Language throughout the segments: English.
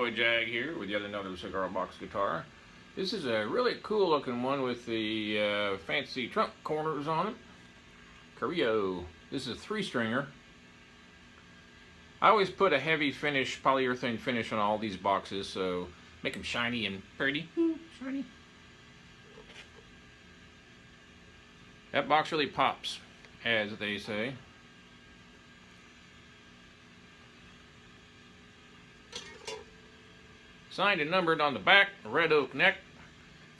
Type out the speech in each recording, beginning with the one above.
Bluesboy Jag here with yet another cigar box guitar. This is a really cool looking one with the fancy trunk corners on it. Carrillo. This is a 3-stringer. I always put a heavy finish, polyurethane finish on all these boxes, so make them shiny and pretty. Shiny. That box really pops, as they say. Signed and numbered on the back, red oak neck,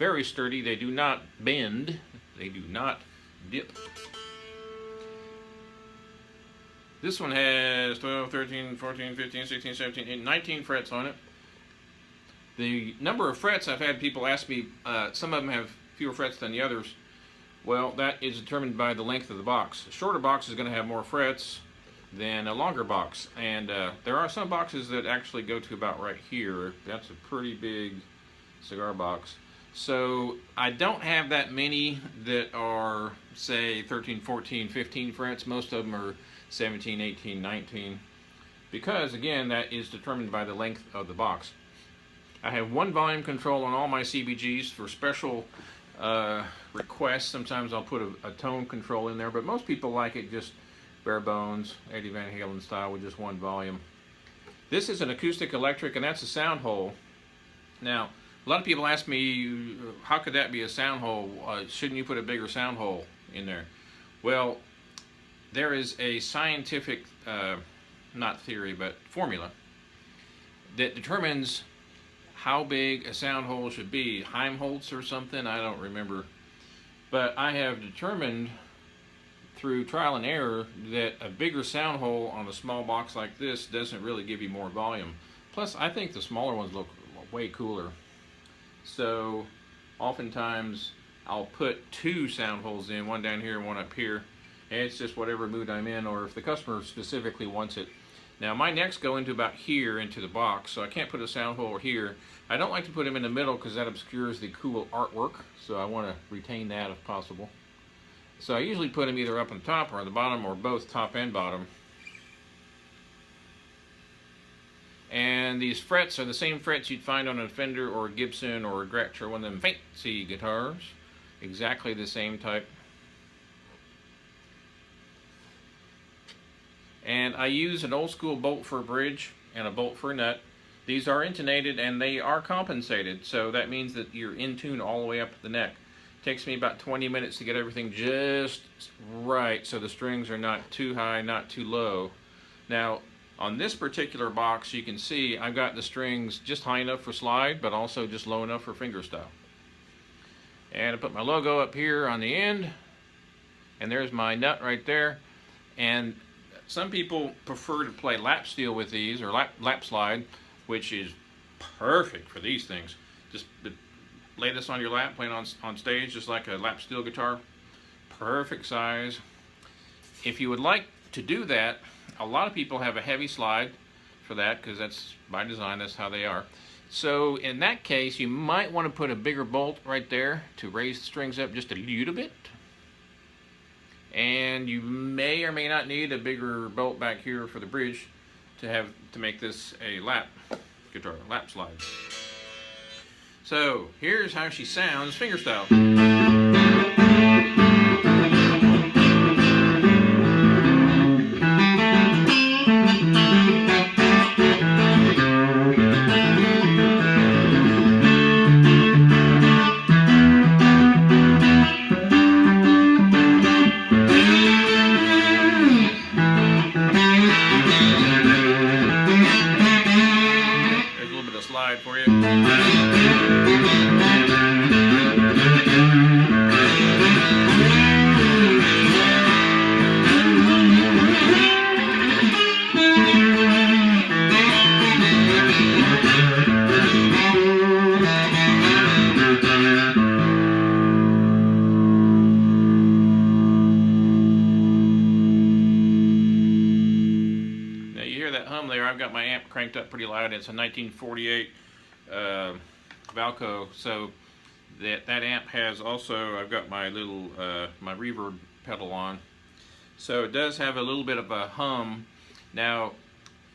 very sturdy. They do not bend, they do not dip. This one has 12, 13, 14, 15, 16, 17, 18, 19 frets on it. The number of frets, I've had people ask me, some of them have fewer frets than the others. Well, that is determined by the length of the box. A shorter box is going to have more frets than a longer box, and there are some boxes that actually go to about right here. That's a pretty big cigar box. So I don't have that many that are, say, 13, 14, 15 frets. Most of them are 17, 18, 19, because again, that is determined by the length of the box. I have one volume control on all my CBGs for special requests. Sometimes I'll put a tone control in there, but most people like it just bare bones, Eddie Van Halen style, with just one volume. This is an acoustic electric, and that's a sound hole. Now, a lot of people ask me, how could that be a sound hole? Shouldn't you put a bigger sound hole in there? Well, there is a scientific, not theory, but formula that determines how big a sound hole should be. Helmholtz or something, I don't remember. But I have determined through trial and error that a bigger sound hole on a small box like this doesn't really give you more volume. Plus, I think the smaller ones look way cooler. So oftentimes I'll put 2 sound holes in, one down here and one up here, and it's just whatever mood I'm in, or if the customer specifically wants it. Now my necks go into about here into the box, so I can't put a sound hole here. I don't like to put them in the middle because that obscures the cool artwork, so I want to retain that if possible. So I usually put them either up on top or on the bottom, or both top and bottom. And these frets are the same frets you'd find on a Fender or a Gibson or a Gretsch or one of them fancy guitars. Exactly the same type. And I use an old school bolt for a bridge and a bolt for a nut. These are intonated and they are compensated, so that means that you're in tune all the way up the neck. Takes me about 20 minutes to get everything just right so the strings are not too high, not too low. Now, on this particular box, you can see I've got the strings just high enough for slide, but also just low enough for fingerstyle. And I put my logo up here on the end, and there's my nut right there. And some people prefer to play lap steel with these, or lap slide, which is perfect for these things. Just lay this on your lap, play it on stage just like a lap steel guitar. Perfect size. If you would like to do that, a lot of people have a heavy slide for that because that's by design, that's how they are. So in that case, you might want to put a bigger bolt right there to raise the strings up just a little bit. And you may or may not need a bigger bolt back here for the bridge to make this a lap guitar, lap slide. So here's how she sounds fingerstyle. There's a little bit of slide for you. There, I've got my amp cranked up pretty loud. It's a 1948 Valco, so that amp has also, I've got my little my reverb pedal on, so it does have a little bit of a hum. Now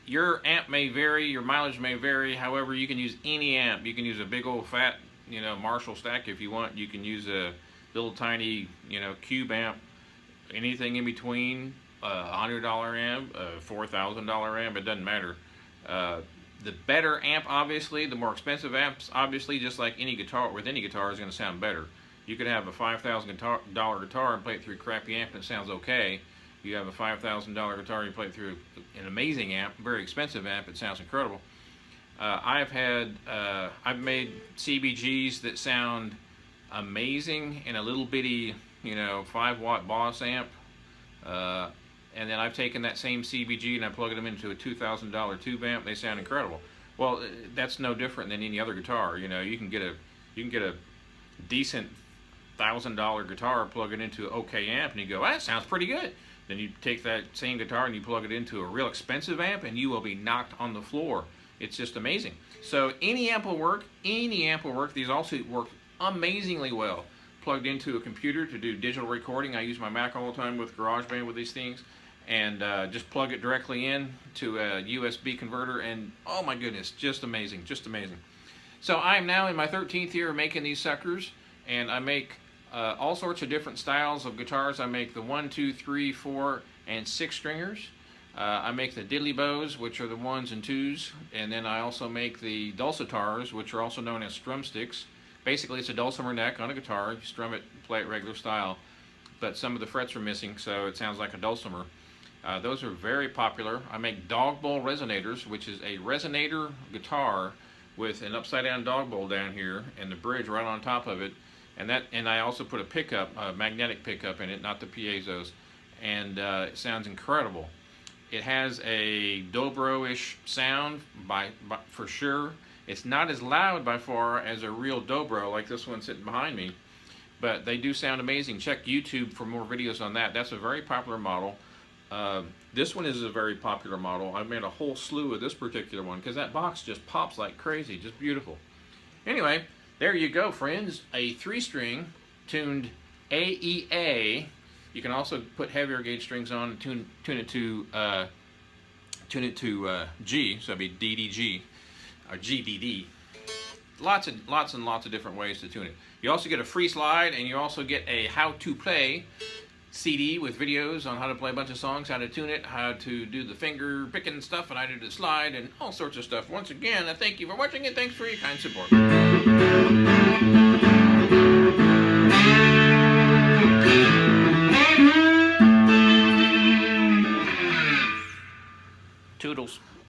your amp may vary, your mileage may vary. However, you can use any amp. You can use a big old fat, you know, Marshall stack if you want. You can use a little tiny, you know, cube amp. Anything in between, $100 amp, $4,000 amp, it doesn't matter. The better amp, obviously, the more expensive amps, obviously, just like any guitar, with any guitar, is going to sound better. You could have a $5,000 guitar and play it through a crappy amp and it sounds okay. You have a $5,000 guitar, you play it through an amazing amp, very expensive amp, it sounds incredible. I've made CBGs that sound amazing in a little bitty, you know, 5-watt Boss amp. And then I've taken that same CBG and I plugged them into a $2,000 tube amp. They sound incredible. Well, that's no different than any other guitar. You know, you can get a decent $1,000 guitar, plug it into an OK amp, and you go, that sounds pretty good. Then you take that same guitar and you plug it into a real expensive amp, and you will be knocked on the floor. It's just amazing. So any amp will work. Any amp will work. These also work amazingly well plugged into a computer to do digital recording. I use my Mac all the time with GarageBand with these things, and just plug it directly in to a USB converter, and oh my goodness, just amazing, just amazing. So I'm now in my 13th year of making these suckers, and I make all sorts of different styles of guitars. I make the 1, 2, 3, 4, and 6 stringers. I make the diddleybows, which are the 1s and 2s, and then I also make the dulcitars, which are also known as drumsticks. Basically, it's a dulcimer neck on a guitar. You strum it, play it regular style, but some of the frets are missing, so it sounds like a dulcimer. Those are very popular. I make dog bowl resonators, which is a resonator guitar with an upside-down dog bowl down here and the bridge right on top of it. And I also put a pickup, a magnetic pickup in it, not the piezos, and it sounds incredible. It has a dobro-ish sound for sure. It's not as loud by far as a real dobro like this one sitting behind me, but they do sound amazing. Check YouTube for more videos on that. That's a very popular model. This one is a very popular model. I've made a whole slew of this particular one because that box just pops like crazy, just beautiful. Anyway, there you go, friends. A 3-string tuned AEA. You can also put heavier gauge strings on and tune it to G, so it'd be DDG or GDD. Lots and lots of different ways to tune it. You also get a free slide, and you also get a how to play CD with videos on how to play a bunch of songs, how to tune it, how to do the finger picking stuff, and how to do the slide, and all sorts of stuff. Once again, I thank you for watching, and thanks for your kind support.